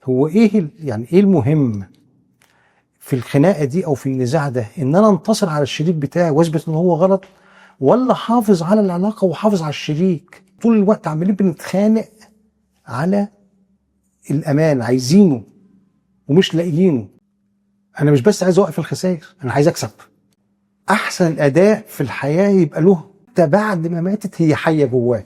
هو يعني ايه المهم في الخناقه دي او في النزاع ده؟ ان انا انتصر على الشريك بتاعي واثبت ان هو غلط، ولا حافظ على العلاقه وحافظ على الشريك؟ طول الوقت عمالين بنتخانق على الامان، عايزينه ومش لاقيينه. انا مش بس عايز اوقف الخسائر، انا عايز اكسب. احسن الاداء في الحياه يبقى له بعد ما ماتت هي حيه جواه.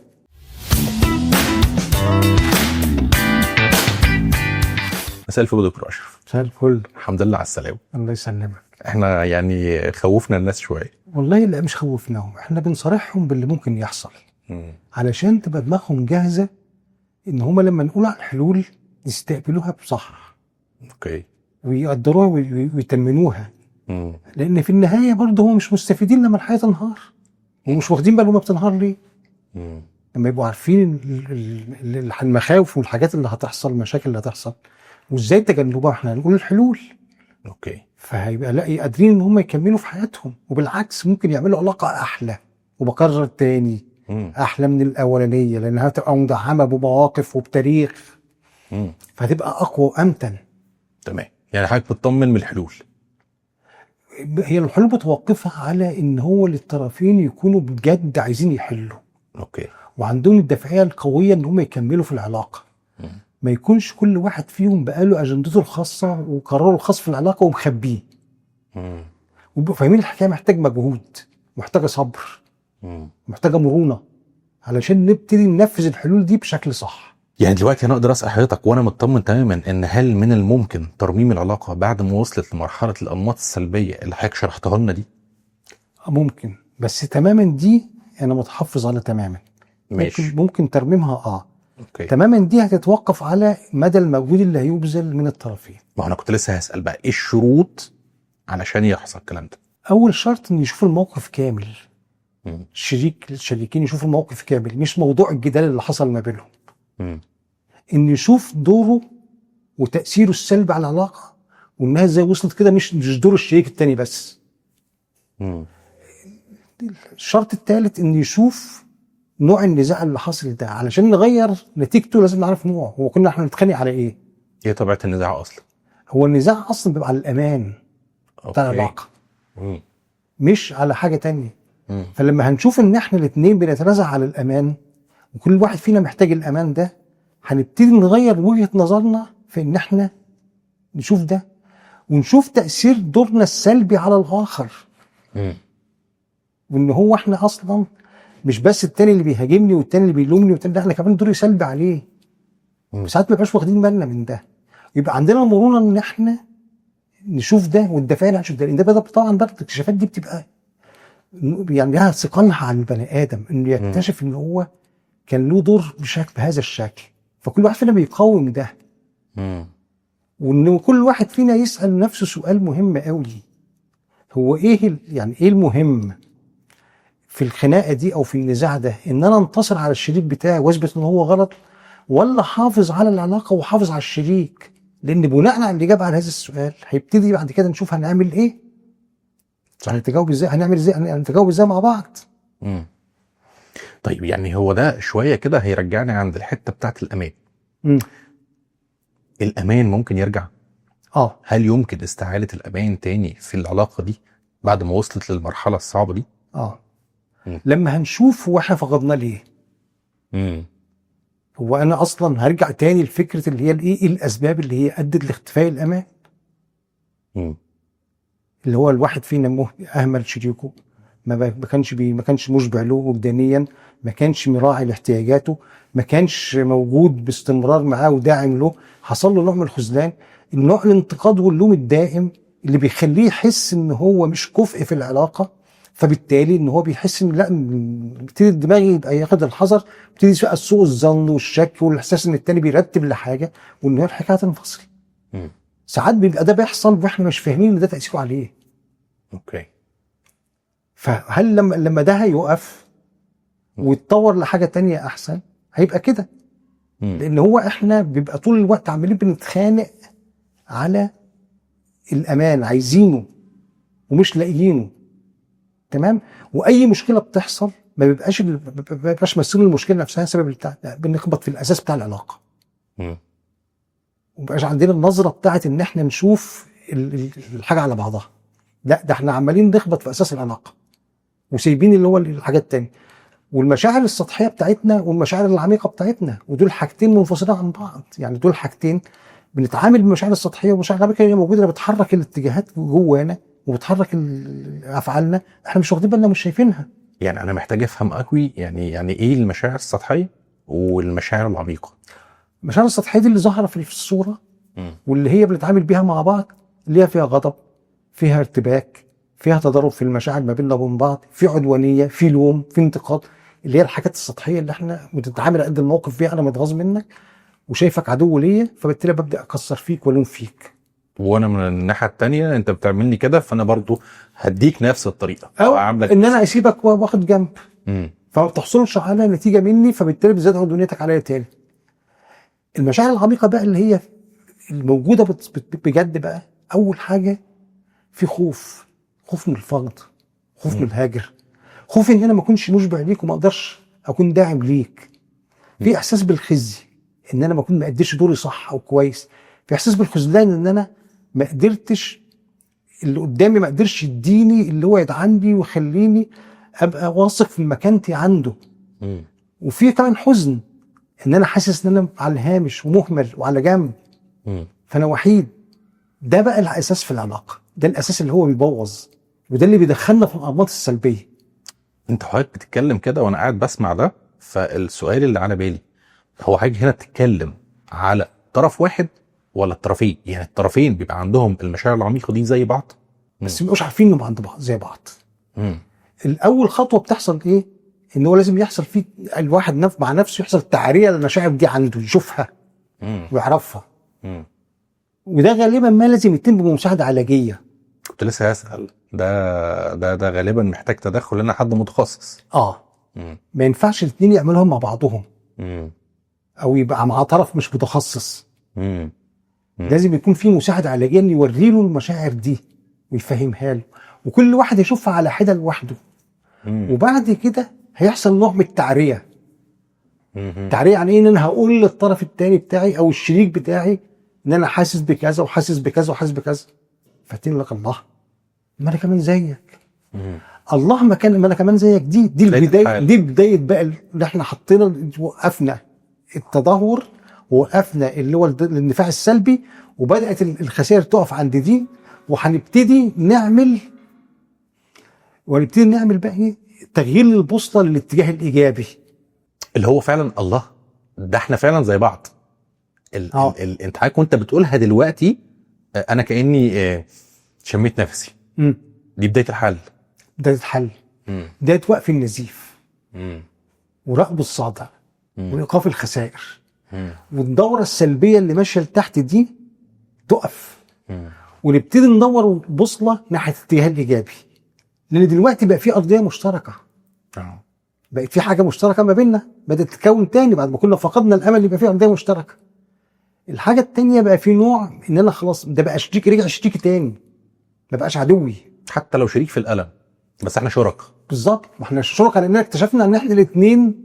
مساء الفل يا دكتور اشرف. مساء الفل. الحمد لله على السلامه. الله يسلمك. احنا يعني خوفنا الناس شويه. والله لا، مش خوفناهم، احنا بنصارحهم باللي ممكن يحصل علشان تبقى دماغهم جاهزه ان هما لما نقول على الحلول يستقبلوها بصح. اوكي. ويقدروها ويتمنوها. لان في النهايه برضه هم مش مستفيدين لما الحياه تنهار، ومش واخدين بالهم ما بتنهار ليه. لما يبقوا عارفين المخاوف والحاجات اللي هتحصل، المشاكل اللي هتحصل وازاي تجنبها، احنا هنقول الحلول. اوكي. فهيبقى لا قادرين ان هم يكملوا في حياتهم، وبالعكس ممكن يعملوا علاقه احلى، وبكرر تاني احلى من الاولانيه، لانها هتبقى مدعمه بمواقف وبتاريخ. فهتبقى اقوى وامتن. تمام. يعني حضرتك بتطمن من الحلول؟ هي الحلول متوقفه على ان هو للطرفين يكونوا بجد عايزين يحلوا. اوكي. وعندهم الدافعيه القويه ان هم يكملوا في العلاقه. ما يكونش كل واحد فيهم بقاله اجندته الخاصه وقراره الخاص في العلاقه ومخبيه. وبقوا فاهمين الحكايه محتاج مجهود، محتاجه صبر، محتاجه مرونه علشان نبتدي ننفذ الحلول دي بشكل صح. يعني دلوقتي انا اقدر اسال حضرتك وانا مطمن تماما ان هل من الممكن ترميم العلاقه بعد ما وصلت لمرحله الانماط السلبيه اللي حضرتك شرحتها لنا دي؟ ممكن، بس تماما دي انا متحفظ على تماما. ماشي. ممكن ترميمها اوكي. تماما دي هتتوقف على مدى المجهود اللي هيبذل من الطرفين. ما انا كنت لسه هسال بقى ايه الشروط علشان يحصل الكلام ده؟ اول شرط ان يشوفوا الموقف كامل. الشريكين يشوفوا الموقف كامل، مش موضوع الجدال اللي حصل ما بينهم. ان يشوف دوره وتاثيره السلبي على العلاقه، وانها ازاي وصلت كده، مش دور الشريك التاني بس. الشرط الثالث ان يشوف نوع النزاع اللي حصل ده، علشان نغير نتيجته لازم نعرف نوعه. هو كنا احنا بنتخانق على ايه؟ ايه طبيعه النزاع اصلا؟ هو النزاع اصلا بيبقى على الامان بتاع العلاقه، مش على حاجه تانية. فلما هنشوف ان احنا الاثنين بنتنازع على الامان، وكل واحد فينا محتاج الامان ده، هنبتدي نغير وجهه نظرنا في ان احنا نشوف ده، ونشوف تاثير دورنا السلبي على الاخر. وان هو احنا اصلا مش بس التاني اللي بيهاجمني والتاني اللي بيلومني والتاني، لا، احنا كمان دوري سلبي عليه. ساعات ما بقاش واخدين بالنا من ده. يبقى عندنا المرونه ان احنا نشوف ده والدافعين عن ده. ده طبعا ده الاكتشافات دي بتبقى يعني لها ثقلها على البني ادم، انه يكتشف ان هو كان له دور بهذا الشكل. فكل واحد فينا بيقاوم ده. وان كل واحد فينا يسال نفسه سؤال مهم قوي: هو يعني ايه المهم في الخناقه دي او في النزاع ده؟ ان انا انتصر على الشريك بتاعي واثبت ان هو غلط، ولا حافظ على العلاقه وحافظ على الشريك؟ لان بناء على الاجابه على هذا السؤال هيبتدي بعد كده نشوف هنعمل ايه، هنتجاوب ازاي، هنتجاوب ازاي مع بعض. طيب يعني هو ده شويه كده هيرجعني عند الحته بتاعت الامان. الامان ممكن يرجع؟ هل يمكن استعاده الامان تاني في العلاقه دي بعد ما وصلت للمرحله الصعبه دي؟ لما هنشوف هو احنا فقدنا ليه. هو انا اصلا هرجع تاني لفكره اللي هي ايه الاسباب اللي هي ادت لاختفاء الامان. اللي هو الواحد فينا اهمل شريكه، ما كانش مشبع له وجدانيا، ما كانش مراعي لاحتياجاته، ما كانش موجود باستمرار معاه وداعم له، حصل له نوع من الخذلان، النوع الانتقاد واللوم الدائم اللي بيخليه يحس ان هو مش كفء في العلاقه. فبالتالي ان هو بيحس ان لا، بيبتدي الدماغ يبقى ياخد الحذر، بيبتدي بقى سوء الظن والشك والاحساس ان التاني بيرتب لحاجه وان هي الحكايه تنفصل. ساعات بيبقى ده بيحصل واحنا مش فاهمين ان ده تاثيره عليه. اوكي. فهل لما ده هيوقف ويتطور لحاجه تانية احسن هيبقى كده؟ لان هو احنا بيبقى طول الوقت عمالين بنتخانق على الامان، عايزينه ومش لاقيينه. تمام. واي مشكله بتحصل ما بيبقاش مسؤول المشكله نفسها سبب بنخبط في الاساس بتاع العلاقه. ومبقاش عندنا النظره بتاعت ان احنا نشوف الحاجه على بعضها. لا، ده احنا عمالين نخبط في اساس العلاقه وسايبين اللي هو الحاجات التانية، والمشاعر السطحيه بتاعتنا والمشاعر العميقه بتاعتنا، ودول حاجتين منفصلين عن بعض. يعني دول حاجتين بنتعامل بالمشاعر السطحيه والمشاعر العميقه اللي موجوده، بتحرك الاتجاهات جوانا وبتحرك افعالنا، احنا مش واخدين بالنا، مش شايفينها. يعني انا محتاج افهم قوي يعني ايه المشاعر السطحيه والمشاعر العميقه. المشاعر السطحيه دي اللي ظاهره في الصوره واللي هي بنتعامل بيها مع بعض، اللي هي فيها غضب، فيها ارتباك، فيها تضارب في المشاعر ما بيننا وبين بعض، في عدوانيه، في لوم، في انتقاد، اللي هي الحاجات السطحيه اللي احنا بتتعامل قد الموقف فيها. انا متغاظ منك وشايفك عدو ليا، فبالتالي ببدا اكسر فيك والوم فيك، وانا من الناحيه التانية انت بتعملني كده، فانا برضو هديك نفس الطريقه او اعاملك ان انا اسيبك واخد جنب، مم. فما بتحصلش على نتيجه مني، فبالتالي بتزيد عدوانيتك عليا تاني. المشاعر العميقه بقى اللي هي الموجوده بجد بقى، اول حاجه في خوف من الفقد، خوف من الهاجر، خوف ان انا ما اكونش مشبع ليك وما اقدرش اكون داعم ليك، في احساس بالخزي ان انا ما اكون ما اديش دوري صح او كويس، في احساس بالخذلان ان انا ما قدرتش، اللي قدامي ما قدرش يديني اللي هو يدعمني ويخليني ابقى واثق في مكانتي عنده. وفي كمان حزن ان انا حاسس ان انا على الهامش ومهمل وعلى جنب، فانا وحيد. ده بقى الاساس في العلاقه، ده الاساس اللي هو بيبوظ، وده اللي بيدخلنا في الانماط السلبيه. انت حضرتك بتتكلم كده وانا قاعد بسمع ده، فالسؤال اللي على بالي هو حضرتك هنا بتتكلم على طرف واحد ولا الطرفين؟ يعني الطرفين بيبقى عندهم المشاعر العميقه دي زي بعض بس مش عارفين انهم عند بعض زي بعض. مم. الاول خطوه بتحصل ايه؟ ان هو لازم يحصل فيه الواحد مع نفسه، يحصل تعريه للمشاعر دي عنده، يشوفها ويعرفها. وده غالبا ما لازم يتم بمساعده علاجيه. كنت لسه هسأل، ده غالبا محتاج تدخل لنا حد متخصص. ما ينفعش الاثنين يعملوهم مع بعضهم او يبقى مع طرف مش متخصص. لازم يكون في مساعده علاجيه ان يوري له المشاعر دي ويفهمها له، وكل واحد يشوفها على حده لوحده. وبعد كده هيحصل نوع من التعريه. التعريه يعني ايه؟ ان انا هقول للطرف الثاني بتاعي او الشريك بتاعي ان انا حاسس بكذا وحاسس بكذا وحاسس بكذا. فتين لك الله، ما انا كمان زيك. الله ما انا كمان زيك. دي البدايه، دي بدايه بقى اللي احنا حطينا، وقفنا التدهور ووقفنا اللي هو الاندفاع السلبي، وبدات الخسائر تقف عند دي، وهنبتدي نعمل بقى ايه؟ تغيير البوصله للاتجاه الايجابي، اللي هو فعلا الله، ده احنا فعلا زي بعض. انت حضرتك وانت بتقولها دلوقتي انا كاني شميت نفسي. دي بدايه الحل. بدايه وقف النزيف ورقب الصدع وايقاف الخسائر، والدوره السلبيه اللي ماشيه لتحت دي تقف، ونبتدي ندور بوصله ناحيه الاتجاه الايجابي. لان دلوقتي بقى في ارضيه مشتركه، بقت في حاجه مشتركه ما بيننا، بدات تتكون تاني بعد ما كنا فقدنا الامل يبقى في ارضيه مشتركه. الحاجه التانيه بقى في نوع ان انا خلاص ده بقى شريك، رجع شريكي تاني، ما بقاش عدوي. حتى لو شريك في الالم، بس احنا شركاء. بالظبط، ما احنا شركاء لان اكتشفنا ان احنا الاثنين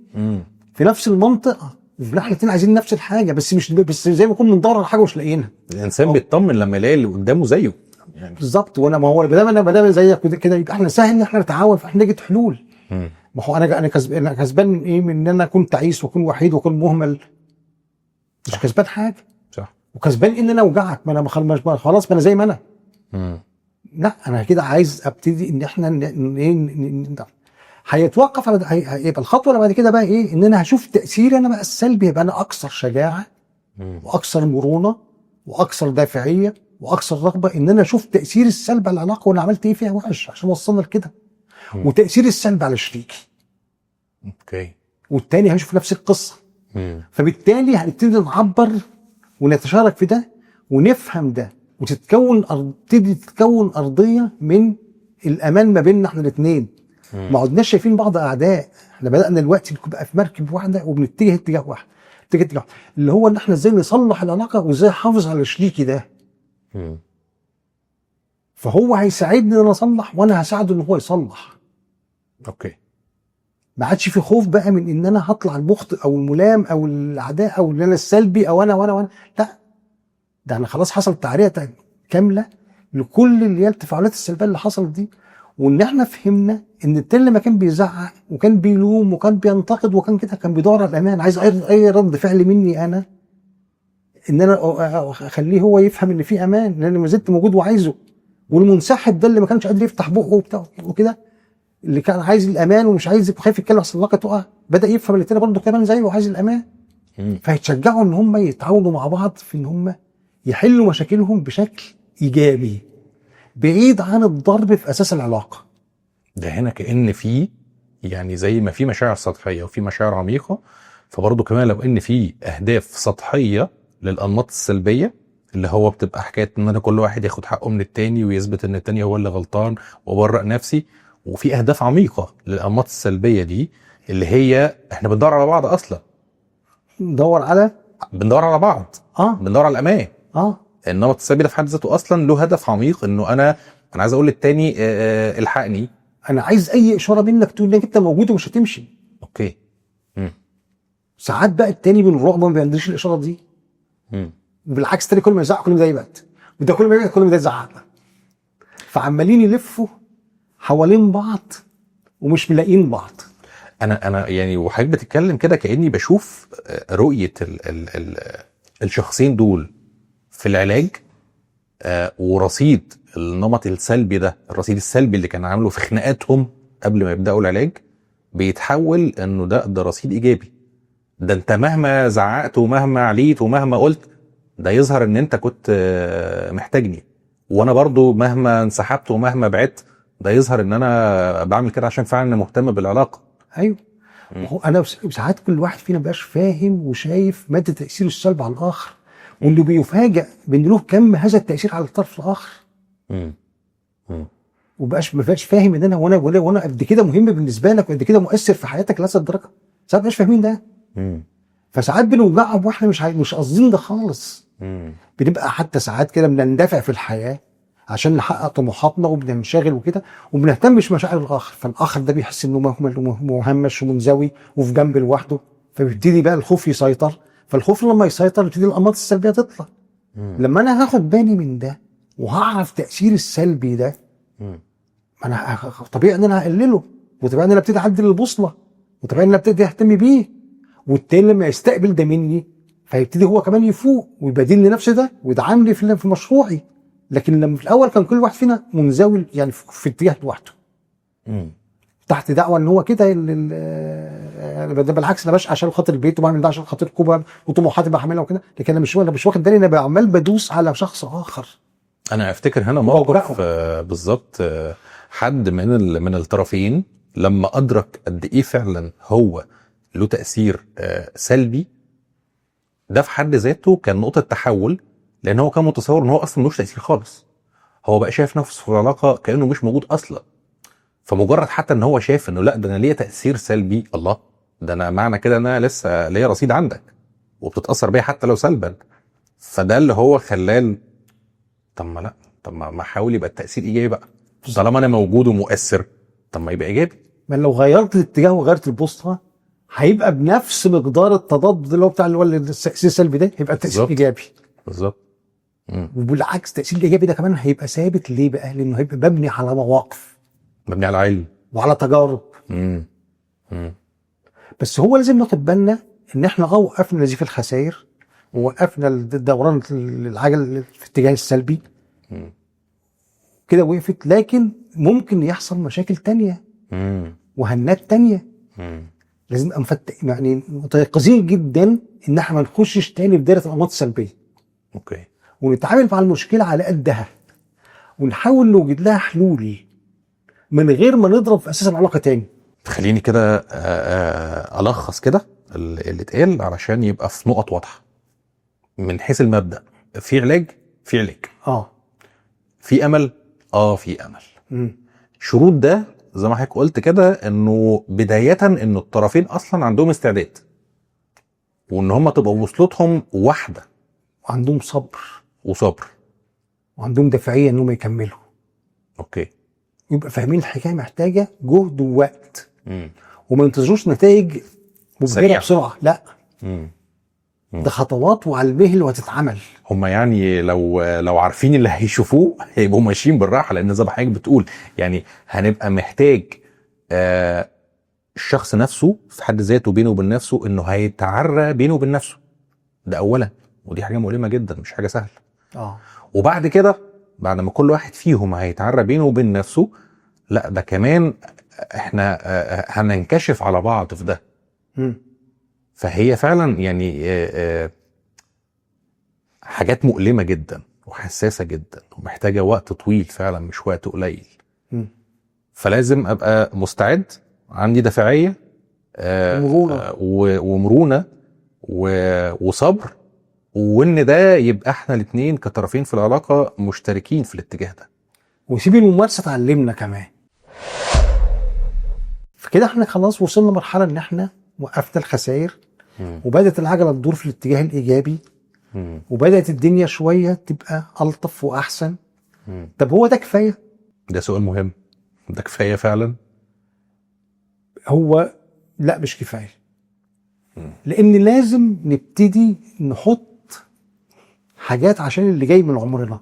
في نفس المنطقه، احنا الاثنين عايزين نفس الحاجه، بس زي ما كنا بندور على حاجه مش لاقيينها. الانسان بيطمن لما يلاقي اللي قدامه زيه يعني. بالظبط. وانا ما هو ما دام زيك كده يبقى احنا سهل ان احنا نتعاون، فاحنا نجد حلول. ما هو انا كسبان من ايه؟ من ان انا اكون تعيس واكون وحيد واكون مهمل. مش كسبان حاجه. صح. وكسبان ان انا اوجعك، ما انا خلاص ما انا زي ما انا. لا، انا كده عايز ابتدي ان احنا هيتوقف على هيبقى الخطوه اللي بعد كده بقى ايه؟ ان انا هشوف تاثيري انا بقى السلبي، يبقى انا اكثر شجاعه واكثر مرونه واكثر دافعيه واكثر رغبه ان انا اشوف تاثير السلبي على العلاقه وانا عملت ايه فيها وحش عشان وصلنا لكده، وتاثير السلبي على شريكي. اوكي. والتاني هيشوف نفس القصه. فبالتالي هنبتدي نعبر ونتشارك في ده ونفهم ده، تبتدي تتكون ارضيه من الامان ما بيننا احنا الاثنين. ما عدناش شايفين بعض اعداء، احنا بدانا دلوقتي نبقى في مركب واحده وبنتجه اتجاه واحد، اللي هو ان احنا ازاي نصلح العلاقه وازاي احافظ على شريكي ده. فهو هيساعدني ان انا اصلح وانا هساعده ان هو يصلح. اوكي. ما عادش في خوف بقى من ان انا هطلع المخطئ او الملام او العداء او ان انا السلبي او انا لا، ده احنا خلاص حصل تعريه كامله لكل اللي هي التفاعلات السلبيه اللي حصلت دي، وان احنا فهمنا ان التاني لما كان بيزعق وكان بيلوم وكان بينتقد وكان كده كان بيدور على الامان، عايز اي رد فعل مني انا ان انا اخليه هو يفهم ان في امان، لان ما زلت موجود وعايزه. والمنسحب ده اللي ما كانش قادر يفتح بقه وبتاع وكده، اللي كان عايز الامان ومش عايز وخايف يتكلم اصل العلاقه تقع، بدا يفهم التاني برضه كمان زيه وعايز الامان. فيتشجعوا ان هم يتعاونوا مع بعض في ان هم يحلوا مشاكلهم بشكل ايجابي بعيد عن الضرب في اساس العلاقه. ده هنا كأن في يعني زي ما في مشاعر سطحيه وفي مشاعر عميقه، فبرضه كمان لو ان في اهداف سطحيه للانماط السلبيه اللي هو بتبقى حكايه ان انا كل واحد ياخد حقه من التاني ويثبت ان التاني هو اللي غلطان وابرئ نفسي، وفي اهداف عميقه للانماط السلبيه دي اللي هي احنا بندور على بعض اصلا، بندور على بعض، بندور على الامان. النمط السلبي ده في حد ذاته اصلا له هدف عميق، انه انا عايز اقول للتاني الحقني، انا عايز اي اشاره منك تقول انك انت موجود ومش هتمشي. اوكي. ساعات بقى التاني من الرعب ما بيعندش الاشاره دي. بالعكس التاني كل ما يزعق كل ما ده يبعد، وده كل ما يبعد كل ما ده يزعق، فعمالين يلفوا حوالين بعض ومش ملاقيين بعض. انا يعني وحضرتك بتتكلم كده كاني بشوف رؤيه ال الشخصين دول في العلاج، ورصيد النمط السلبي ده، الرصيد السلبي اللي كان عامله في خناقاتهم قبل ما يبداوا العلاج، بيتحول انه ده رصيد ايجابي. ده انت مهما زعقت ومهما عليت ومهما قلت، ده يظهر ان انت كنت محتاجني، وانا برضو مهما انسحبت ومهما بعدت، ده يظهر ان انا بعمل كده عشان فعلا مهتم بالعلاقه. ايوه. انا ساعات كل واحد فينا مبقاش فاهم وشايف مدى تاثير السلب على الاخر، وانه بيفاجئ بان له كم هذا التاثير على الطرف الاخر. ومبقاش فاهم ان انا وانا قد كده مهم بالنسبه لك وقد كده مؤثر في حياتك لهذه الدرجه. ساعات مش فاهمين ده. فساعات بنوجعهم واحنا مش قاصدين ده خالص. بنبقى حتى ساعات كده بنندفع في الحياه عشان نحقق طموحاتنا وبننشغل وكده وبنهتمش بمشاعر الاخر، فالاخر ده بيحس انه مهمش ومنزوي وفي جنب لوحده، فبيبتدي بقى الخوف يسيطر. فالخوف لما يسيطر يبتدي الانماط السلبيه تطلع. لما انا هاخد بالي من ده وهعرف تاثير السلبي ده، انا طبيعي ان انا هقلله، وطبيعي ان انا ابتدي اعدل البوصله، وطبيعي ان انا ابتدي اهتم بيه. والتاني لما يستقبل ده مني فيبتدي هو كمان يفوق ويبادلني نفس ده ويدعمني في مشروعي. لكن لما في الاول كان كل واحد فينا منزوي يعني في اتجاه لوحده، تحت دعوه ان هو كده بالعكس انا بشقى عشان خاطر البيت وبعمل ده عشان خاطر كوبا وطموحاتي بعملها وكده، لكن انا مش واخد بالي انا عمال بدوس على شخص اخر. انا افتكر هنا موقف بالظبط، حد من الطرفين لما ادرك قد ايه فعلا هو له تاثير سلبي، ده في حد ذاته كان نقطه تحول، لان هو كان متصور ان هو اصلا ملوش تاثير خالص. هو بقى شايف نفسه في العلاقه كانه مش موجود اصلا. فمجرد حتى ان هو شايف انه لا ده انا ليا تاثير سلبي، الله ده انا معنى كده ان انا لسه ليا رصيد عندك وبتتاثر بيا حتى لو سلبا. فده اللي هو خلاه طب ما احاول يبقى التاثير ايجابي بقى، طالما انا موجود ومؤثر طب ما يبقى ايجابي. ما لو غيرت الاتجاه وغيرت البوصله هيبقى بنفس مقدار التضاد اللي هو بتاع التاثير السلبي ده، هيبقى التاثير ايجابي بالظبط. وبالعكس التاثير الايجابي ده كمان هيبقى ثابت. ليه بقى؟ لانه هيبقى مبني على مواقف، مبني على علم وعلى تجارب. بس هو لازم ناخد بالنا ان احنا وقفنا نزيف الخسائر ووقفنا الدوران العجل في الاتجاه السلبي كده وقفت، لكن ممكن يحصل مشاكل تانية وهنات تانية. لازم نبقى يعني متيقظين جدا ان احنا ما نخشش تاني في دايره الانماط السلبيه. اوكي. ونتعامل مع المشكله على قدها ونحاول نوجد لها حلول من غير ما نضرب في اساس العلاقه تاني. خليني كده الخص كده اللي اتقال علشان يبقى في نقط واضحه. من حيث المبدا، في علاج في امل في امل. شروط ده زي ما حضرتك قلت كده انه بدايه ان الطرفين اصلا عندهم استعداد وان هم تبقى وصلتهم واحده وعندهم صبر وعندهم دافعيه انهم يكملوا. اوكي. يبقى فاهمين الحكايه محتاجه جهد ووقت وما ينتظروش نتائج مبهره بسرعه. لا ده خطوات وعلى المهل وهتتعمل. هم يعني لو عارفين اللي هيشوفوه هيبقوا ماشيين بالراحه، لان زي ما حضرتك بتقول يعني هنبقى محتاج الشخص نفسه في حد ذاته بينه وبين نفسه انه هيتعرى بينه وبين نفسه، ده اولا، ودي حاجه مؤلمه جدا مش حاجه سهله. وبعد كده بعد ما كل واحد فيهم هيتعرى بينه وبين نفسه، لا ده كمان احنا هننكشف على بعض في ده. فهي فعلا يعني حاجات مؤلمة جدا وحساسة جدا ومحتاجة وقت طويل فعلا مش وقت قليل. فلازم ابقى مستعد، عندي دافعية ومرونة وصبر، وان ده يبقى احنا الاتنين كطرفين في العلاقة مشتركين في الاتجاه ده. وسيب الممارسة تعلمنا كمان. فكده احنا خلاص وصلنا مرحلة ان احنا وقفنا الخسائر وبدأت العجلة تدور في الاتجاه الإيجابي وبدأت الدنيا شوية تبقى ألطف وأحسن. طب هو ده كفاية؟ ده سؤال مهم. ده كفاية فعلا؟ هو لا مش كفاية. لأن لازم نبتدي نحط حاجات عشان اللي جاي من عمرنا.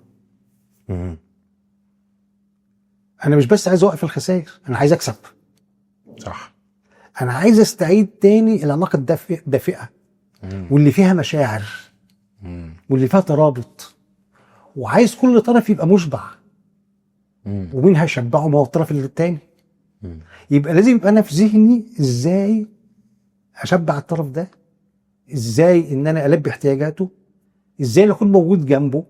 أنا مش بس عايز أوقف الخسائر، أنا عايز أكسب. صح. أنا عايز أستعيد تاني العلاقة الدافئة واللي فيها مشاعر واللي فيها ترابط، وعايز كل طرف يبقى مشبع. ومين هيشبعه؟ ما هو الطرف التاني. يبقى لازم يبقى أنا في ذهني إزاي أشبع الطرف ده، إزاي إن أنا ألبي احتياجاته، إزاي أكون موجود جنبه،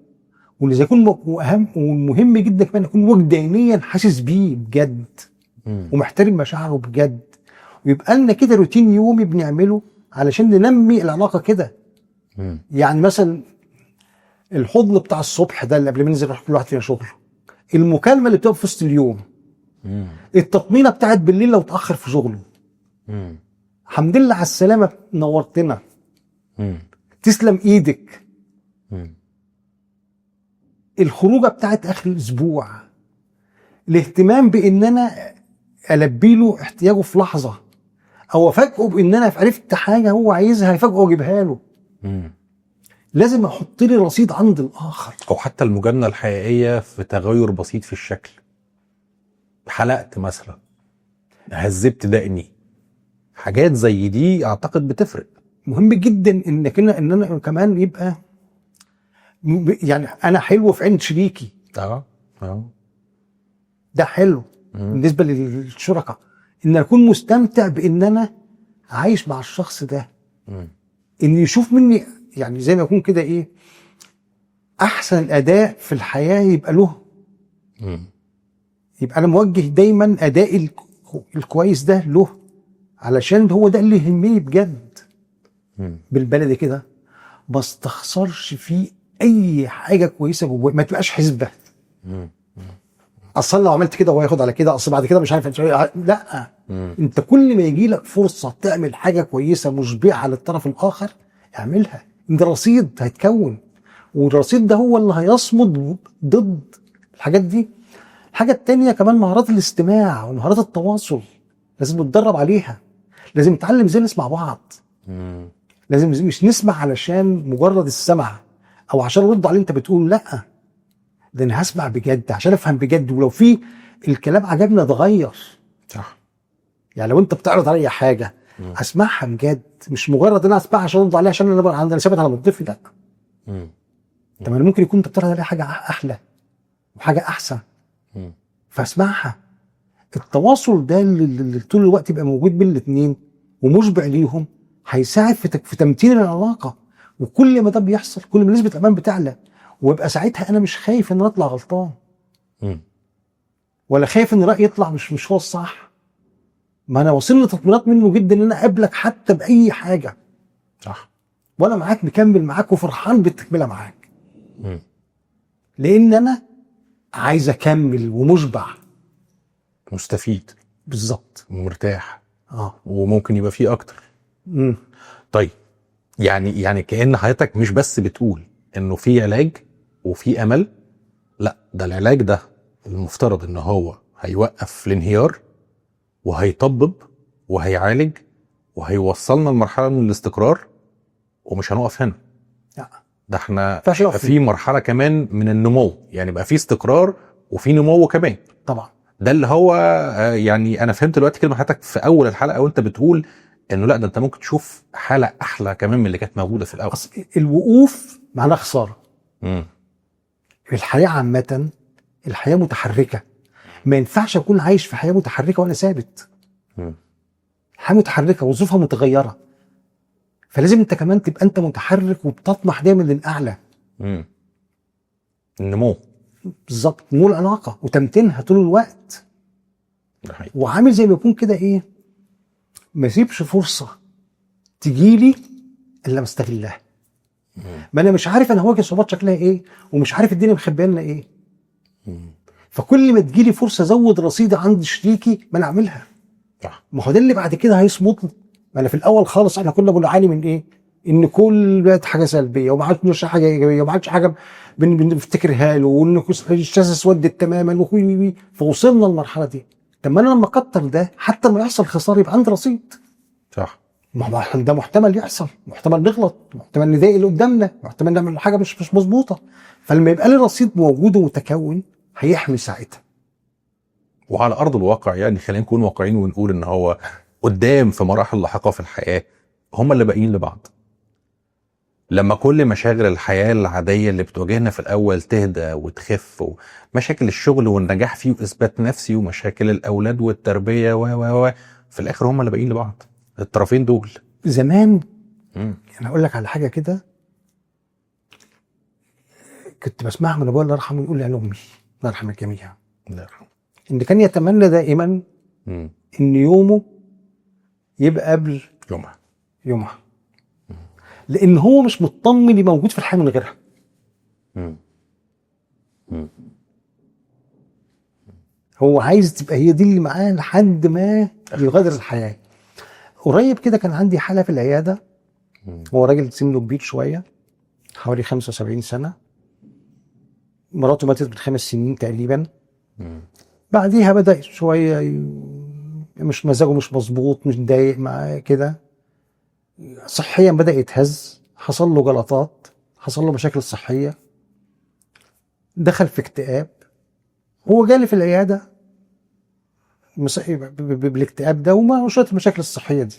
واللي يكون أهم والمهم جدا كمان أكون وجدانيا حاسس بيه بجد ومحترم مشاعره بجد. ويبقى لنا كده روتين يومي بنعمله علشان ننمي العلاقة كده. يعني مثلا الحضن بتاع الصبح ده اللي قبل ما ننزل كل واحد فينا شغله، المكالمة اللي بتبقى في وسط اليوم، التطمينة بتاعت بالليل لو اتأخر في شغله، الحمد لله على السلامة نورتنا، تسلم ايدك، الخروجة بتاعت اخر الاسبوع، الاهتمام بان انا البي له احتياجه في لحظة او افاجئه بان انا عرفت حاجة هو عايزها هيفاجئه واجيبها له. لازم احط لي رصيد عند الاخر. او حتى المجامله الحقيقيه في تغير بسيط في الشكل، حلقت مثلا، هذبت دقني، حاجات زي دي اعتقد بتفرق. مهم جدا ان انا كمان يبقى يعني انا حلو في عين شريكي. ده حلو بالنسبه للشركاء، ان اكون مستمتع بان انا عايش مع الشخص ده، ان يشوف مني يعني زي ما يكون كده ايه احسن الاداء في الحياه يبقى له. يبقى انا موجه دايما ادائي الكويس ده له، علشان هو ده اللي يهمني بجد. بالبلدي كده ما استخسرش فيه اي حاجه كويسه جواه، ما تبقاش حسبه. اصلا لو عملت كده هو هياخد على كده، اصل بعد كده مش عارف لا. انت كل ما يجي لك فرصه تعمل حاجه كويسه مشبعه للطرف الاخر اعملها. ده رصيد هيتكون، والرصيد ده هو اللي هيصمد ضد الحاجات دي. الحاجه التانية كمان مهارات الاستماع ومهارات التواصل لازم نتدرب عليها. لازم نتعلم ازاي نسمع بعض. لازم مش نسمع علشان مجرد السمع او عشان ارد على اللي انت بتقول، لا ده انا هسمع بجد عشان افهم بجد، ولو في الكلام عجبني اتغير. صح. يعني لو انت بتعرض عليا حاجه اسمعها بجد، مش مجرد انا اسمعها عشان ارد عليها عشان انا ثابت على موقفي، لا. طب انا ممكن يكون انت بتعرض عليا حاجه احلى وحاجه احسن فاسمعها. التواصل ده اللي طول الوقت يبقى موجود بين الاثنين ومشبع ليهم هيساعد في تمتين العلاقه. وكل ما ده بيحصل كل ما نسبه الامان بتعلى، ويبقى ساعتها انا مش خايف ان انا اطلع غلطان ولا خايف ان رايي يطلع مش هو الصح. ما انا واصل لي تطمينات منه جدا ان انا اقابلك حتى باي حاجه. صح. وانا معاك مكمل معاك وفرحان بالتكمله معاك. لان انا عايز اكمل ومشبع مستفيد بالظبط ومرتاح. وممكن يبقى فيه اكتر. طيب يعني كأن حضرتك مش بس بتقول انه في علاج وفي امل، لا ده العلاج ده المفترض ان هو هيوقف الانهيار وهيطبب وهيعالج وهيوصلنا لمرحلة من الاستقرار ومش هنقف هنا. لا. ده احنا ينفعش نقف في مرحله كمان من النمو، يعني بقى في استقرار وفي نمو كمان. طبعا ده اللي هو يعني انا فهمت دلوقتي كلمه حضرتك في اول الحلقه وانت بتقول انه لا، ده انت ممكن تشوف حاله احلى كمان من اللي كانت موجوده في الاول. الوقوف معناه خساره. امم الحياه عامه الحياه متحركه، ما ينفعش اكون عايش في حياه متحركه وانا ثابت. الحياه متحركه وظروفها متغيره، فلازم انت كمان تبقى انت متحرك وبتطمح دايما للاعلى. النمو بالظبط، نمو العلاقه وتمتينها طول الوقت. ده حقيقي. وعامل زي ما يكون كده ايه، ما اسيبش فرصه تجيلي الا ما استغلها. ما انا مش عارف انا هواجه صعوبات شكلها ايه، ومش عارف الدنيا مخبيه لنا ايه. فكل ما تجيلي فرصه ازود رصيدي عند شريكي ما انا اعملها. صح. ما هو ده اللي بعد كده هيصمتني. ما انا في الاول خالص احنا كنا بنعاني من ايه؟ ان كل بقت حاجه سلبيه وما عادش حاجه ايجابيه وما عادش حاجه بنفتكرها له، وان الشاشه اسودت تماما فوصلنا للمرحله دي. طب ما انا لما اكتر ده حتى ما يحصل خساره يبقى عندي رصيد. صح. ما هو ده محتمل يحصل، محتمل نغلط، محتمل نضايق اللي قدامنا، محتمل نعمل حاجه مش مظبوطه. فلما يبقى لي رصيد موجود ومتكون هيحمي ساعتها. وعلى ارض الواقع يعني خلينا نكون واقعيين ونقول ان هو قدام في مراحل لاحقه في الحياه هم اللي باقيين لبعض. لما كل مشاغل الحياه العاديه اللي بتواجهنا في الاول تهدى وتخف، ومشاكل الشغل والنجاح فيه واثبات نفسي ومشاكل الاولاد والتربيه و في الاخر هم اللي باقيين لبعض، الطرفين دول. زمان انا اقول لك على حاجه كده كنت بسمعها من ابويا الله يرحمه يقول لي عن امي الله يرحم الجميع، الله يرحمه، ان كان يتمنى دائما ان يومه يبقى قبل يومها، لان هو مش مطمن يبقى موجود في الحياه من غيرها. هو عايز تبقى هي دي اللي معاه لحد ما يغادر الحياه. قريب كده كان عندي حاله في العياده، هو راجل سنه كبير شويه حوالي 75 سنه، مراته ماتت من 5 سنين تقريبا. بعديها بدأ شويه مش مزاجه مش مظبوط، مش متضايق معاه كده، صحيا بدأ يتهز، حصل له جلطات، حصل له مشاكل صحيه، دخل في اكتئاب. هو جالي في العياده بالاكتئاب ده وما شويه المشاكل الصحيه دي.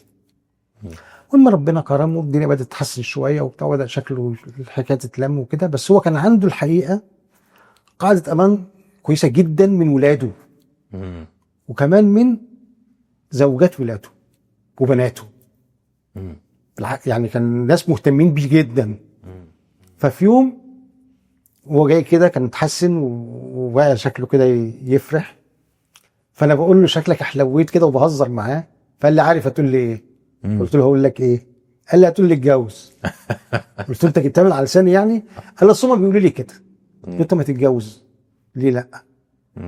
المهم ربنا كرمه، الدنيا بدات تتحسن شويه وبتاع، وبدا شكله الحكايه تتلم وكده. بس هو كان عنده الحقيقه قاعده امان كويسه جدا من ولاده، وكمان من زوجات ولاده وبناته. يعني كان الناس مهتمين بيه جدا. ففي يوم هو جاي كده كان متحسن وبقى شكله كده يفرح، فانا بقول له شكلك احلويت كده وبهزر معاه. فقال لي عارف هتقول لي ايه؟ قلت له هقول لك ايه؟ قال لي هتقول لي اتجوز. قلت له انت جبتها من على لساني يعني؟ قال لي اصل هم بيقولوا لي كده. قلت له انت ما تتجوز ليه؟ لا.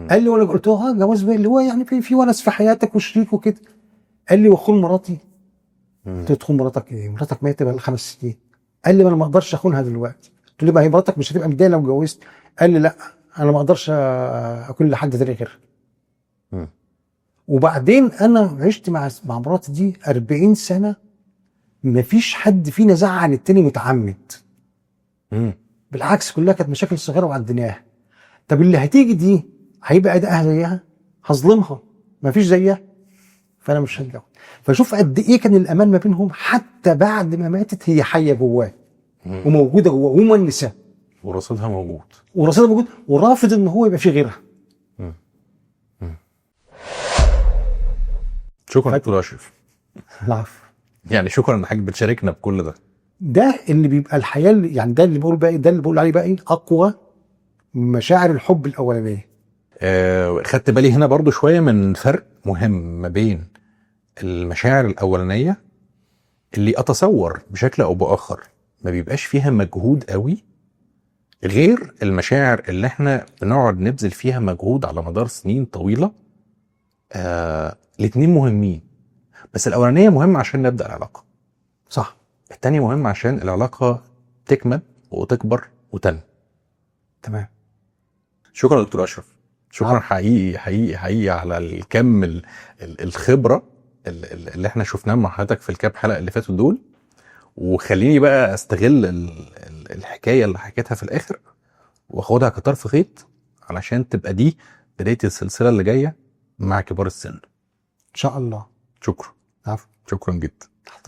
قال لي وانا قلت له جواز بقى اللي هو يعني في ونس في حياتك وشريك وكده. قال لي واخون مراتي؟ قلت له تخون مراتك ايه؟ مراتك ماتت بقى 5 سنين. قال لي ما انا ما اقدرش اخونها دلوقتي. قلت له ما هي مراتك مش هتبقى متضايقه لو اتجوزت. قال لي لا انا ما اقدرش اكون لحد تاني غيرها. وبعدين انا عشت مع مراتي دي 40 سنه، مفيش حد فينا زعل التاني متعمد. بالعكس كلها كانت مشاكل صغيره وعديناها. طب اللي هتيجي دي هيبقى ادائها زيها؟ هظلمها، مفيش زيها، فانا مش هتجوز. فشوف قد ايه كان الامان ما بينهم، حتى بعد ما ماتت هي حيه جواه وموجوده جواه ومؤنسه، ورصيدها موجود ورافض ان هو يبقى في غيرها. شكرا دكتور اشرف. العفو. يعني شكرا انك بتشاركنا بكل ده. ده اللي بيبقى الحياه يعني ده اللي بقول بقى، ده اللي بقول عليه بقى اقوى من مشاعر الحب الاولانيه. خدت بالي هنا برضو شويه من فرق مهم ما بين المشاعر الاولانيه اللي اتصور بشكل او باخر ما بيبقاش فيها مجهود قوي، غير المشاعر اللي احنا بنقعد نبذل فيها مجهود على مدار سنين طويله. الاتنين مهمين، بس الاولانيه مهمه عشان نبدا العلاقه، صح. التانية مهمه عشان العلاقه تكمل وتكبر وتنمو. تمام. شكرا دكتور اشرف، شكرا حقيقي حقيقي حقيقي على الكم الخبره اللي احنا شفناه مع حضرتك في الكام حلقه اللي فاتوا دول. وخليني بقى استغل الحكايه اللي حكيتها في الاخر واخدها كطرف خيط علشان تبقى دي بدايه السلسله اللي جايه مع كبار السن ان شاء الله. شكرا. عفوا. شكرا جدا. تحت